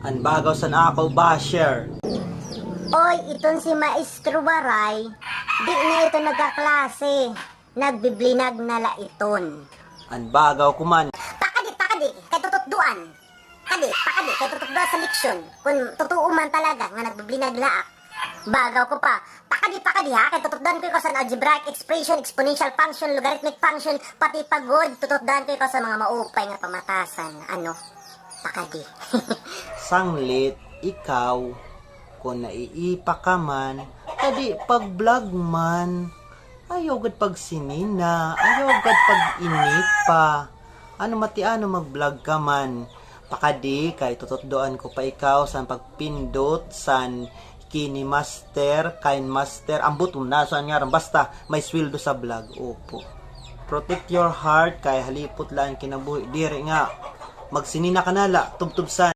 Ang bagaw sa ako basher. Oy, itong si Maestro Baray, di na ito nagkaklase. Nagbiblinag na laiton. Ang bagaw ko man. Pakadi, kay tututduan. Pakadi, kay tututduan sa leksyon. Kung totoo man talaga nga nagbiblinag laak. Bagaw ko pa. Pakadi ha, kay tututduan ko ikaw sa algebraic expression, exponential function, logarithmic function, pati pagod. Tututduan ko ikaw sa mga maupay nga pamatasan. Ano? Pakadi. Sanglit, ikaw, kung naiipa ka man, kadi pag-vlog man, ayaw gad pag sinina, ayaw gad pag init pa. Ano matiano mag-vlog ka man, pakadi kay tututdoan ko pa ikaw sa pagpindot san kini master, kain master, ambot na saan nga basta may sweldo sa vlog. Opo. Protect your heart kay halipot lang kinabuhi diri nga magsinina ka nala tubtub sa